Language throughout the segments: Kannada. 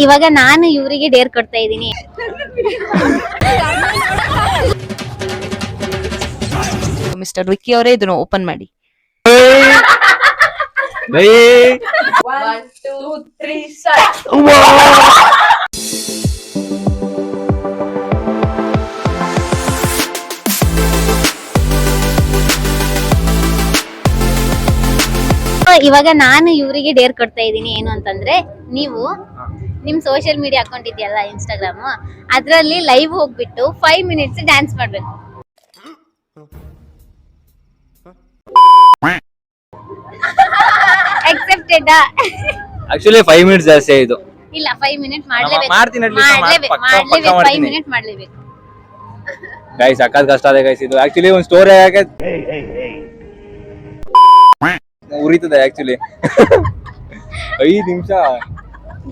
ಇವಾಗ ನಾನು ಇವರಿಗೆ ಡೇರ್ ಕೊಡ್ತಾ ಇದ್ದೀನಿ. ಮಿಸ್ಟರ್ ವಿಕ್ಕಿ ಅವರೇ ಇದನ್ನು ಓಪನ್ ಮಾಡಿ. 1 2 3 start. ಇವಾಗ ನಾನು ಇವರಿಗೆ ಡೇರ್ ಕೊಡ್ತಾ ಇದ್ದೀನಿ. ಏನು ಅಂತಂದ್ರೆ, ನೀವು ನಿಮ್ ಸೋಷಿಯಲ್ ಮೀಡಿಯಾ ಅಕೌಂಟ್ ಇದೆಯಲ್ಲ ಇನ್ಸ್ಟಾಗ್ರಾಮ್, ಅದ್ರಲ್ಲಿ ಲೈವ್ ಹೋಗ್ಬಿಟ್ಟು 5 ಮಿನಿಟ್ಸ್ ಡ್ಯಾನ್ಸ್ ಮಾಡ್ಬೇಕು. ಅಕ್ಸೆಪ್ಟೆಡ್? ಆಕ್ಚುಲಿ 5 ಮಿನಿಟ್ಸ್ ಜಾಸ್ತಿ ಆಯ್ತು. ಇಲ್ಲ, 5 ಮಿನಿಟ್ ಮಾಡ್ಲೇಬೇಕು. ಮಾಡ್ತೀನಿ, at least ಮಾಡ್ಲೇಬೇಕು. 5 ಮಿನಿಟ್ ಮಾಡ್ಲೇಬೇಕು. ಗೈಸ್ ಸಕ್ಕತ್ ಕಷ್ಟ ಇದೆ ಗೈಸ್ ಇದು. ಆಕ್ಚುಲಿ ಒಂದು ಸ್ಟೋರಿ ಯಾಕೆ ಉರಿತದೆ ಆಕ್ಚುಲಿ. 5 ನಿಮಿಷ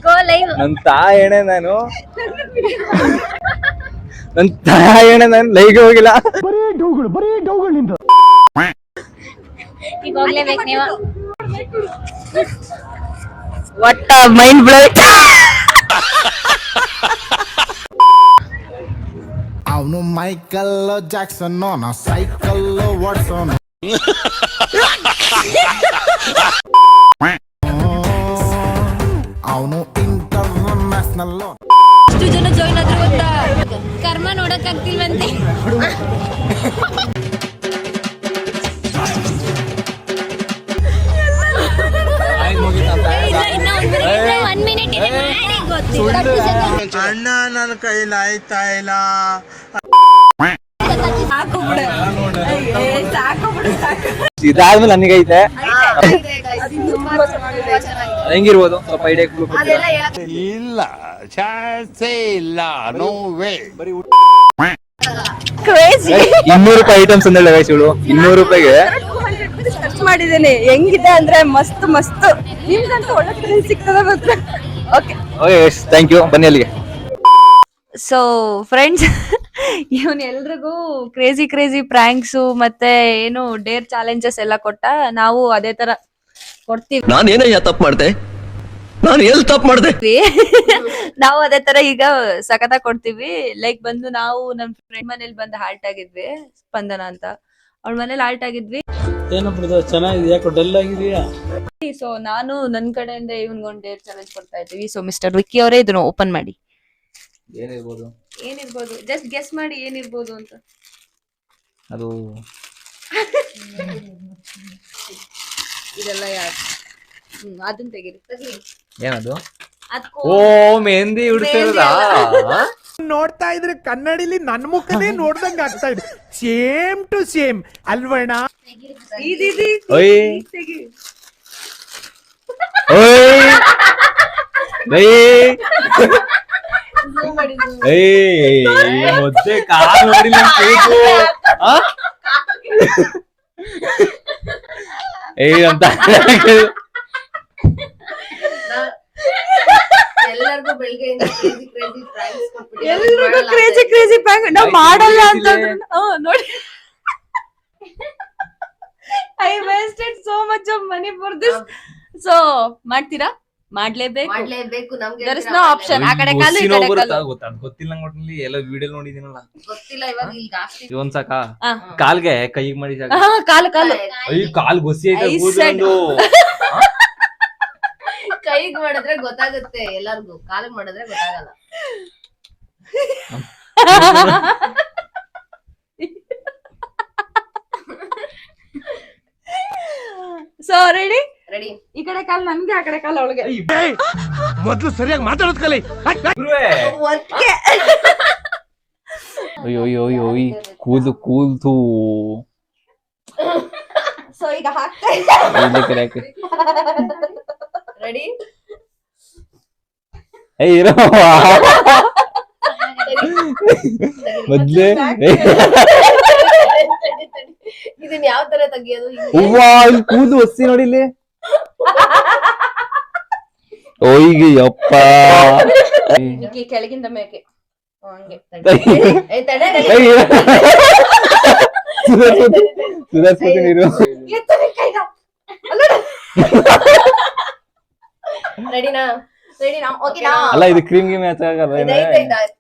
ಗೋ ಲೈವ್. ನನ್ ತಾಯೇನೆ ನಾನು ಲೈವ್ಗೆ ಹೋಗಿಲ್ಲ. ಈಗ ಹೋಗ್ಲೇಬೇಕು ನೀವು. What mind blowing. ಅವನು ಮೈಕಲ್ ಜಾಕ್ಸನ್ ನಾ ಸೈಕಲ್ ಓಡ್ಸೋನು. ಅವನು ಇಂಟರ್ನ್ಯಾಷನಲ್. ಎಷ್ಟು ಜನ ಜಾಯಿನ್ ಆದ್ರು ಗೊತ್ತಾ? ಕರ್ಮ ನೋಡಕ್ ಆಗ್ತಿಲ್ವಂತೆ. ಒನ್ ಮಿನಿಟ್ ಇದೆ, ಮಾಡಿ ಗೊತ್ತಿಲ್ಲ. ಅಣ್ಣ ನನ್ನ ಕೈಲಿ ಆಯ್ತಾ ಇಲ್ಲ. ಇದಾದ್ಮೇಲೆ ನನಗೈತೆ ಹೆಂಗಿರ್ಬೋದು ಸ್ವಲ್ಪ ಐಡಿಯಾ ಇಲ್ಲ, ಚಾನ್ಸೇ ಇಲ್ಲ, ನೋ ವೇ. 200 ರೂಪಾಯಿ ಐಟಮ್ಸ್ ಅಂದೇಳ ಗೈಸ್ ಇವಳು. 200 ರೂಪಾಯಿಗೆ ಖರ್ಚು ಮಾಡಿದ್ದೇನೆ. ಹೆಂಗಿದೆ ಅಂದ್ರೆ ಮಸ್ತ್ ಮಸ್ತ್. ನಿಮ್ಗಂತೂ ಒಳ್ಳೆ ಫ್ರೆಂಡ್ಸ್ ಸಿಗ್ತದ ಮಾತ್ರ. Okay thank you. ಬನ್ನಿ ಅಲ್ಲಿಗೆ. ಸೊ ಫ್ರೆಂಡ್ಸ್, ಇವನ್ ಎಲ್ರಿಗೂ ಕ್ರೇಜಿ ಪ್ರಾಂಕ್ಸ್ ಮತ್ತೆ ಏನು ಡೇರ್ ಚಾಲೆಂಜಸ್ ಎಲ್ಲ ಕೊಟ್ಟ. ನಾವು ಅದೇ ತರ ಕೊಡ್ತೀವಿ. ನಾನೇನಯ್ಯ ತಪ್ಪು ಮಾಡ್ದೆ? ನಾನು ಎಲ್ಲಿ ತಪ್ಪು ಮಾಡ್ದೆ? ನಾವು ಅದೇ ತರ ಈಗ ಸಖತ ಕೊಡ್ತೀವಿ. ಲೈಕ್ ಬಂದು ನಾವು ನಮ್ ಫ್ರೆಂಡ್ ಮನೇಲಿ ಬಂದು ಹಾಲ್ಟ್ ಆಗಿದ್ವಿ, ಸ್ಪಂದನ ಅಂತ. ಅವಳ ಮನೇಲಿ ಹಾಲ್ಟ್ ಆಗಿದ್ವಿ. ಚೆನ್ನಾಗಿದೆ, ಯಾಕೋ ಡಲ್ ಆಗಿದೆಯಾ? ಸೊ ನಾನು ನನ್ ಕಡೆಯಿಂದ ಇವನ್ಗೊಂದು ಡೇರ್ ಚಾಲೆಂಜ್ ಕೊಡ್ತಾ ಇದ್ದೀವಿ. ಸೊ ಮಿಸ್ಟರ್ ವಿಕ್ಕಿ ಅವರೇ ಇದನ್ನು ಓಪನ್ ಮಾಡಿ. ಏನಿರ್ಬೋದು ಜಸ್ಟ್ ಗೆಸ್ ಮಾಡಿ ಏನಿರ್ಬೋದು ಅಂತ. ಅದು ಇದೆಲ್ಲ ಯಾರು? ಅದನ್ನ ತೆಗೀರಿ. ಏನದು? ಓ ಮೆಹಂದಿ ಹಿಡ್ತಿರೋದಾ? ನೋಡ್ತಾ ಇದ್ರೆ ಕನ್ನಡಿಲಿ ನನ್ ಮುಖನೇ ನೋಡ್ದಂಗ ಆಗ್ತಾ ಇದೆ. ಸೇಮ್ ಟು ಸೇಮ್ ಅಲ್ವಣ್ಣ? ಮೊದ್ಲೇ ಕಾಲ್ ನೋಡಿ ಅಂತ ಎಲ್ಲರಿಗೂ ಬೆಳಗ್ಗೆಯಿಂದ ಎಲ್ರಿಗೂ ಕ್ರೇಜಿ ಪ್ರ್ಯಾಂಕ್ ನಾವ್ ಮಾಡಲ್ಲ ಅಂತ ನೋಡಿ. I wasted so much of money for this. So ಮಾಡ್ತೀರಾ? ಮಾಡ್ಲೇಬೇಕು. ನಮ್ಗೆ ದೇರ್ ಇಸ್ ನೋ ಆಪ್ಷನ್. ಆ ಕಡೆ ಕಾಲು ಈ ಕಡೆ ಕಾಲು ಗೊತ್ತಿಲ್ಲ. ಒಟ್ಟಿನಲ್ಲಿ ಎಲ್ಲ ವಿಡಿಯೋ ನೋಡಿದೀನಲ್ಲ, ಗೊತ್ತಿಲ್ಲ. ಇವಾಗ ಈಗ ಜಾಸ್ತಿ ಒಂದ್ ಸಾಕ ಕಾಲ್ಗೆ ಕೈಗೆ ಮಾಡಿ ಕಾಲ್ ಗೊಸಿ ಐತೆ. ಕೈಗ್ ಮಾಡಿದ್ರೆ ಗೊತ್ತಾಗುತ್ತೆ ಎಲ್ಲಾರ್ಗು, ಕಾಲಿಗೆ ಮಾಡಿದ್ರೆ ಗೊತ್ತಾಗಲ್ಲ. So ready? ಈ ಕಡೆ ಕಾಲ್ ನನ್ಗೆ, ಆ ಕಡೆ ಕಾಲ್ ಅವಳಿಗೆ. ಮೊದ್ಲು ಸರಿಯಾಗಿ ಮಾತಾಡೋದ್ ಕಲಿ. ಅಯ್ಯೋ ಕೂಲ್ತು. ಸೊ ಈಗ ಹಾಕ್ತಾ ರೆಡಿ? ಮೊದ್ಲೇ ಇದನ್ನ ಯಾವ ತರ ತೆಗಿಯೋದು? ಇಲ್ಲಿ ಕೂದು ಒಸಿ ನೋಡಿ ಇಲ್ಲಿ. ಓಯ್ಗೆ ಯಪ್ಪ, ಕೆಳಗಿಂದ ಮೇಕೆ ಹಂಗೆ. ಸುಧಾರಿಸ್ಕೊತೀನಿ ನೀರು. ರೆಡಿನಾ? ರೆಡಿ ನಾವು ಓಕೆನಾ ಅಲ್ಲ ಇದು ಕ್ರೀಮ್ ಗಿಮ್ ಹಚ್ಚಾಗಲ್ಲ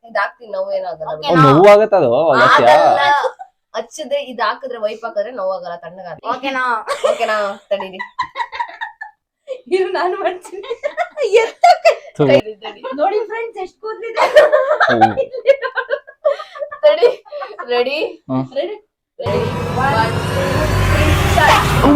ಇದಾಕ್ತೀನಿ ನೋವು ಏನಾಗಲ್ಲ ನೋವು ಆಗತ್ತದು ಹಚ್ಚದೆ ಇದ್ ಹಾಕಿದ್ರೆ ವೈಪ್ ಹಾಕಿದ್ರೆ ನೋವಾಗಲ್ಲ ತಣ್ಣಗ ಓಕೆನಾ ಓಕೆನಾ ತಡೀರಿ ಇದು ನಾನು ಮಾಡ್ತೀನಿ ನೋಡಿ ಫ್ರೆಂಡ್ಸ್ ಎಷ್ಟು ಕೂದಲಿದೆ ತಡಿ ರೆಡಿ ರೆಡಿ ರೆಡಿ 1 2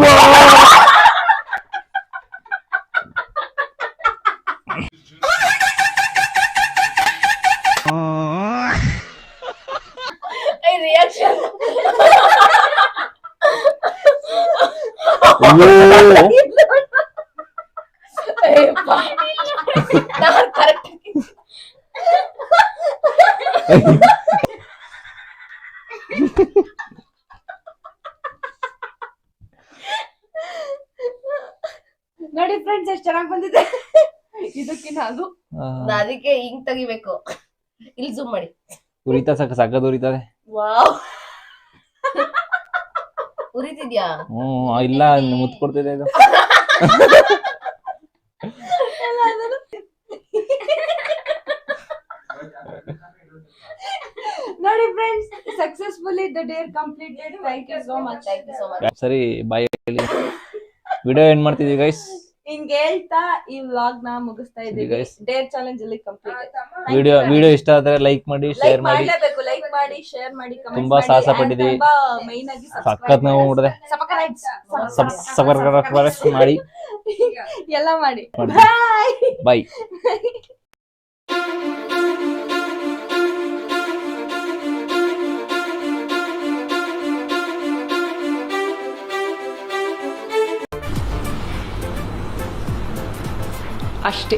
3 ರಿಯಾಕ್ಷನ್ ನೋಡಿ ಫ್ರೆಂಡ್ಸ್ ಎಷ್ಟು ಚೆನ್ನಾಗಿ ಬಂದಿದೆ ಇದಕ್ಕಿನ್ನ ಅದು ಅದಕ್ಕೆ ಹಿಂಗ್ ತೆಗಿಬೇಕು ಇಲ್ಲಿ ಜೂಮ್ ಮಾಡಿ ಉರಿತಾ ಸಕ್ಕದ ಉರಿತದೆ ವಾವ್ ಉರಿತಿದ್ಯಾ ಇಲ್ಲ ಮುತ್ತು ಕೊಡ್ತಿದೆ ಇದು ನೋಡಿ friends successfully the dare completed thank you so much ಸರಿ ಬಾಯ್ ವಿಡಿಯೋ ಏನ್ ಮಾಡ್ತಿದೀವಿ ಗೈಸ್ ಹಿಂಗೆ ಹೇಳ್ತಾ ಈ ವ್ಲಾಗ್ ನ ಮುಗಿಸ್ತಾ ಇದ್ದೀವಿ ಡೇರ್ ಚಾಲೆಂಜ್ ಅಲ್ಲಿ ಕಂಪ್ಲೀಟ್ ವಿಡಿಯೋ ಇಷ್ಟ ಆದ್ರೆ ಲೈಕ್ ಮಾಡಿ ಶೇರ್ ಮಾಡಿ ಲೈಕ್ ಮಾಡಿ ಶೇರ್ ಮಾಡಿ ಕಮೆಂಟ್ ತುಂಬಾ ಸಾಹಸ ಪಟ್ಟಿದೀವಿ ಮೈನ್ ಆಗಿ ಸಖತ್ ನಾವು ನೋಡಿದ್ರೆ ಸಬ್ಸ್ಕ್ರೈಬ್ ಮಾಡಿ ಎಲ್ಲ ಮಾಡಿ ಬಾಯ್ ಅಷ್ಟೇ.